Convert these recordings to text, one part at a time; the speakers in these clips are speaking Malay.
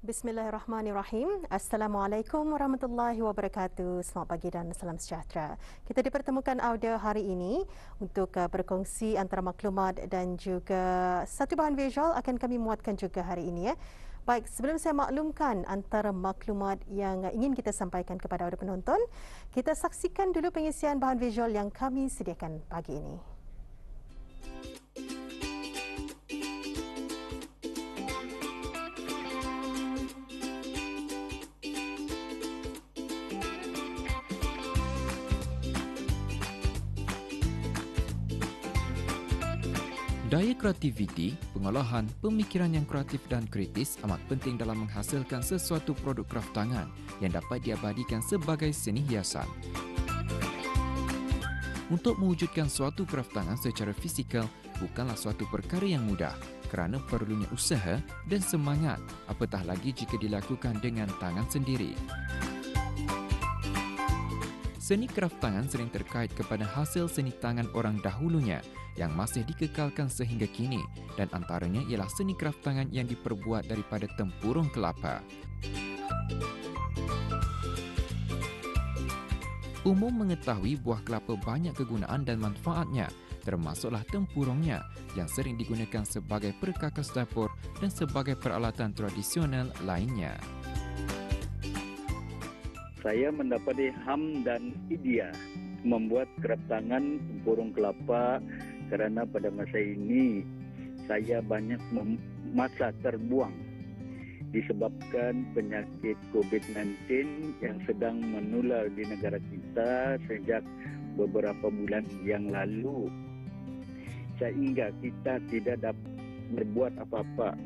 Bismillahirrahmanirrahim. Assalamualaikum warahmatullahi wabarakatuh. Selamat pagi dan salam sejahtera. Kita dipertemukan audio hari ini untuk berkongsi antara maklumat dan juga satu bahan visual akan kami muatkan juga hari ini. Baik, sebelum saya maklumkan antara maklumat yang ingin kita sampaikan kepada audio penonton, kita saksikan dulu pengisian bahan visual yang kami sediakan pagi ini. Daya kreativiti, pengolahan, pemikiran yang kreatif dan kritis amat penting dalam menghasilkan sesuatu produk kraftangan yang dapat diabadikan sebagai seni hiasan. Untuk mewujudkan suatu kraftangan secara fizikal bukanlah suatu perkara yang mudah kerana perlunya usaha dan semangat, apatah lagi jika dilakukan dengan tangan sendiri. Seni kraftangan sering terkait kepada hasil seni tangan orang dahulunya yang masih dikekalkan sehingga kini dan antaranya ialah seni kraftangan yang diperbuat daripada tempurung kelapa. Umum mengetahui buah kelapa banyak kegunaan dan manfaatnya, termasuklah tempurungnya yang sering digunakan sebagai perkakas dapur dan sebagai peralatan tradisional lainnya. Saya mendapati ham dan idea membuat kraftangan tempurung kelapa kerana pada masa ini saya banyak masa terbuang disebabkan penyakit COVID-19 yang sedang menular di negara kita sejak beberapa bulan yang lalu. Sehingga kita tidak dapat berbuat apa-apa.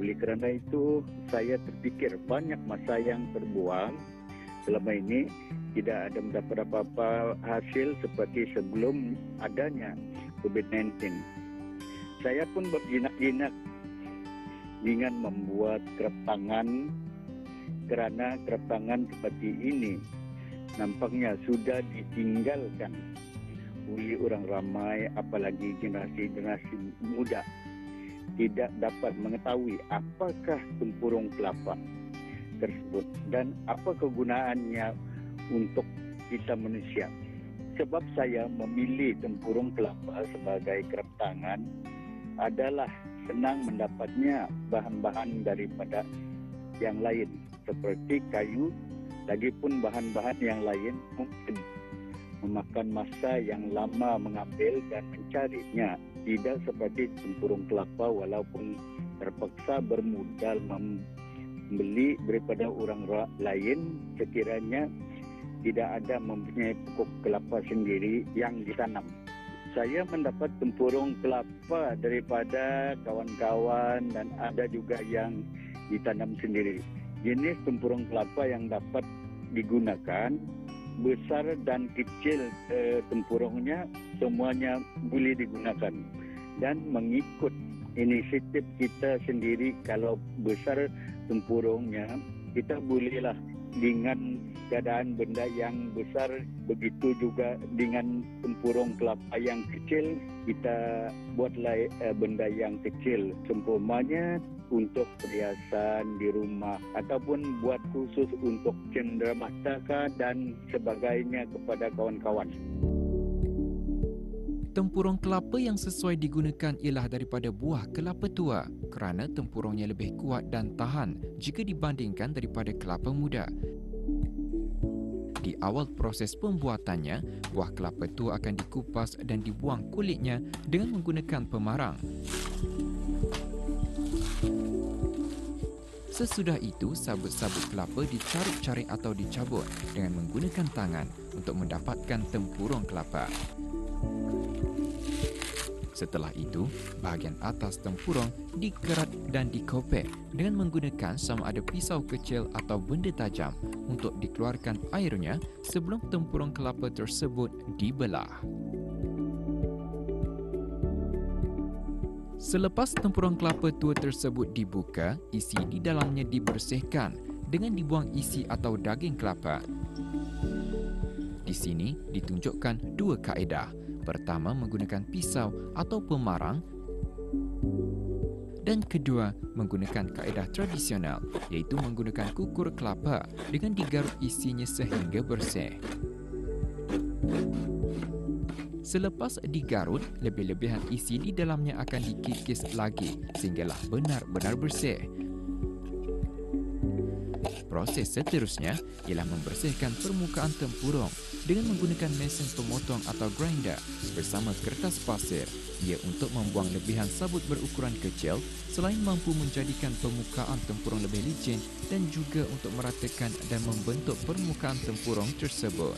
Oleh kerana itu saya terfikir banyak masa yang terbuang. Selama ini tidak ada mendapat apa-apa hasil seperti sebelum adanya COVID-19. Saya pun berjinak-jinak dengan membuat kraftangan kerana kraftangan seperti ini nampaknya sudah ditinggalkan oleh orang ramai, apalagi generasi-generasi muda tidak dapat mengetahui apakah tempurung kelapa tersebut dan apa kegunaannya untuk kita manusia. Sebab saya memilih tempurung kelapa sebagai kraftangan adalah senang mendapatnya bahan-bahan daripada yang lain seperti kayu, lagipun bahan-bahan yang lain mungkin memakan masa yang lama mengambil dan mencarinya. Tidak seperti tempurung kelapa walaupun terpaksa bermodal membeli daripada orang lain sekiranya tidak ada mempunyai pokok kelapa sendiri yang ditanam. Saya mendapat tempurung kelapa daripada kawan-kawan dan ada juga yang ditanam sendiri. Jenis tempurung kelapa yang dapat digunakan besar dan kecil tempurungnya semuanya boleh digunakan dan mengikut inisiatif kita sendiri. Kalau besar tempurungnya kita bolehlah dengan keadaan benda yang besar, begitu juga dengan tempurung kelapa yang kecil kita buatlah benda yang kecil seumpamanya untuk perhiasan di rumah ataupun buat khusus untuk cenderamata dan sebagainya kepada kawan-kawan. Tempurung kelapa yang sesuai digunakan ialah daripada buah kelapa tua kerana tempurungnya lebih kuat dan tahan jika dibandingkan daripada kelapa muda. Di awal proses pembuatannya, buah kelapa tua akan dikupas dan dibuang kulitnya dengan menggunakan pemarang. Sesudah itu, sabut-sabut kelapa dicaruk-carik atau dicabut dengan menggunakan tangan untuk mendapatkan tempurung kelapa. Setelah itu, bahagian atas tempurung dikerat dan dikopek dengan menggunakan sama ada pisau kecil atau benda tajam untuk dikeluarkan airnya sebelum tempurung kelapa tersebut dibelah. Selepas tempurung kelapa tua tersebut dibuka, isi di dalamnya dibersihkan dengan dibuang isi atau daging kelapa. Di sini ditunjukkan dua kaedah. Pertama, menggunakan pisau atau pemarang Dan kedua, menggunakan kaedah tradisional iaitu menggunakan kukur kelapa dengan digarut isinya sehingga bersih. Selepas digarut, lebih-lebihan isi di dalamnya akan dikikis lagi sehinggalah benar-benar bersih. Proses seterusnya ialah membersihkan permukaan tempurung dengan menggunakan mesin pemotong atau grinder bersama kertas pasir. Ia untuk membuang lebihan sabut berukuran kecil selain mampu menjadikan permukaan tempurung lebih licin dan juga untuk meratakan dan membentuk permukaan tempurung tersebut.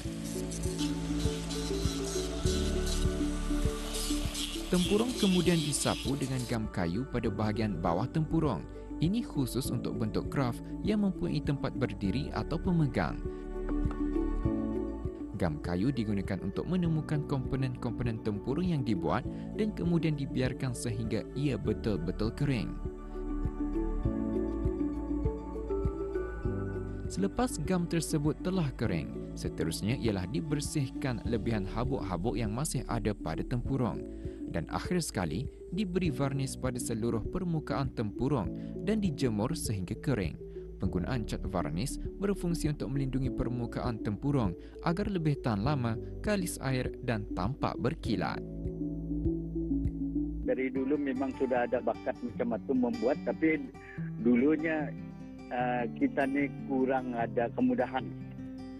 Tempurung kemudian disapu dengan gam kayu pada bahagian bawah tempurung. Ini khusus untuk bentuk kraft yang mempunyai tempat berdiri atau pemegang. Gam kayu digunakan untuk menemukan komponen-komponen tempurung yang dibuat dan kemudian dibiarkan sehingga ia betul-betul kering. Selepas gam tersebut telah kering, seterusnya ialah dibersihkan lebihan habuk-habuk yang masih ada pada tempurung. Dan akhir sekali, diberi varnis pada seluruh permukaan tempurung dan dijemur sehingga kering. Penggunaan cat varnis berfungsi untuk melindungi permukaan tempurung agar lebih tahan lama, kalis air dan tampak berkilat. Dari dulu memang sudah ada bakat macam itu membuat, tapi dulunya kita ni kurang ada kemudahan.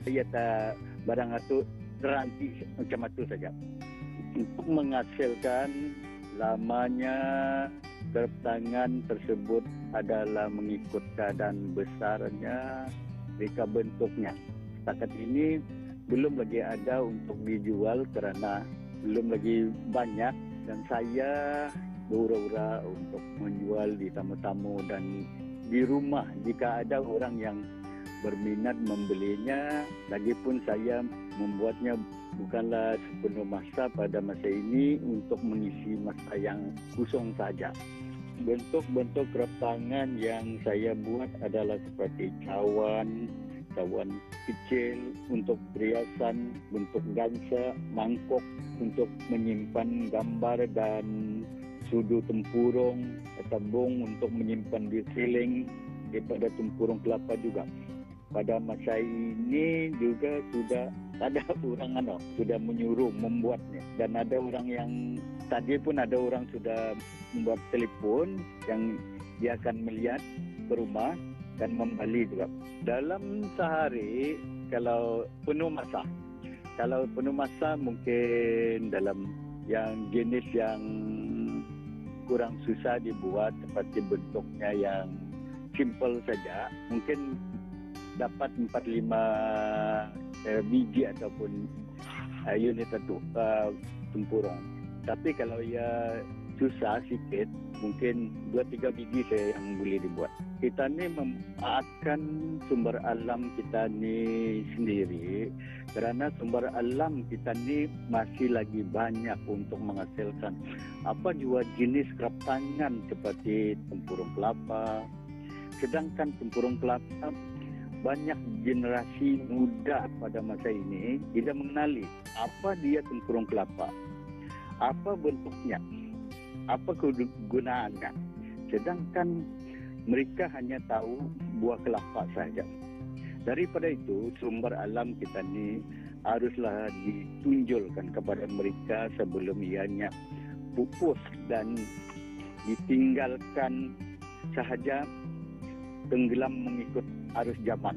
Ia tak barang itu teranti macam itu saja. Untuk menghasilkan lamanya kerap tangan tersebut adalah mengikut keadaan besarnya, reka bentuknya. Setakat ini belum lagi ada untuk dijual kerana belum lagi banyak dan saya berura-ura untuk menjual di tamu-tamu dan di rumah jika ada orang yang berminat membelinya. Lagipun saya membuatnya bukanlah sepenuh masa pada masa ini untuk mengisi masa yang kosong saja. Bentuk-bentuk kerap tangan yang saya buat adalah seperti cawan kecil untuk perhiasan, bentuk gansa, mangkok untuk menyimpan gambar dan sudu tempurung, tabung untuk menyimpan disiling daripada tempurung kelapa juga. Pada masa ini juga sudah ada orang sudah menyuruh membuatnya, dan ada orang yang tadi pun ada orang sudah membuat telefon yang dia akan melihat ke rumah dan membeli juga. Dalam sehari kalau penuh masa mungkin dalam yang jenis yang kurang susah dibuat seperti bentuknya yang simple saja mungkin dapat 4-5 biji ataupun unit itu tempurung. Tapi kalau ya susah sikit, mungkin 2-3 biji saya yang boleh dibuat. Kita ni memanfaatkan sumber alam kita ni sendiri, kerana sumber alam kita ni masih lagi banyak untuk menghasilkan apa jua jenis kerap tangan seperti tempurung kelapa. Sedangkan tempurung kelapa banyak generasi muda pada masa ini tidak mengenali apa dia tempurung kelapa, apa bentuknya, apa kegunaannya. Sedangkan mereka hanya tahu buah kelapa saja. Daripada itu, sumber alam kita ni haruslah ditunjulkan kepada mereka sebelum ianya pupus dan ditinggalkan sahaja tenggelam mengikut arus zaman.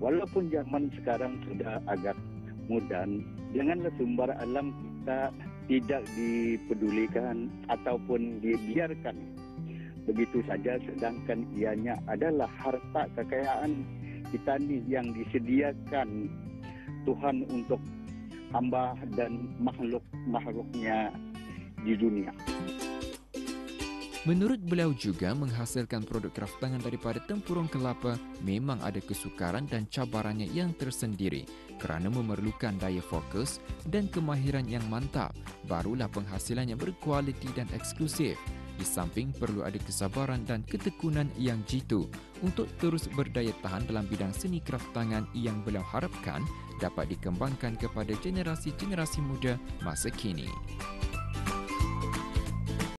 Walaupun zaman sekarang sudah agak moden, janganlah sumber alam kita tidak dipedulikan ataupun dibiarkan begitu saja, sedangkan ianya adalah harta kekayaan kita ni yang disediakan Tuhan untuk hamba dan makhluk-makhluknya di dunia. Menurut beliau juga, menghasilkan produk kraftangan daripada tempurung kelapa memang ada kesukaran dan cabarannya yang tersendiri kerana memerlukan daya fokus dan kemahiran yang mantap, barulah penghasilannya berkualiti dan eksklusif. Di samping perlu ada kesabaran dan ketekunan yang jitu untuk terus berdaya tahan dalam bidang seni kraftangan yang beliau harapkan dapat dikembangkan kepada generasi-generasi muda masa kini.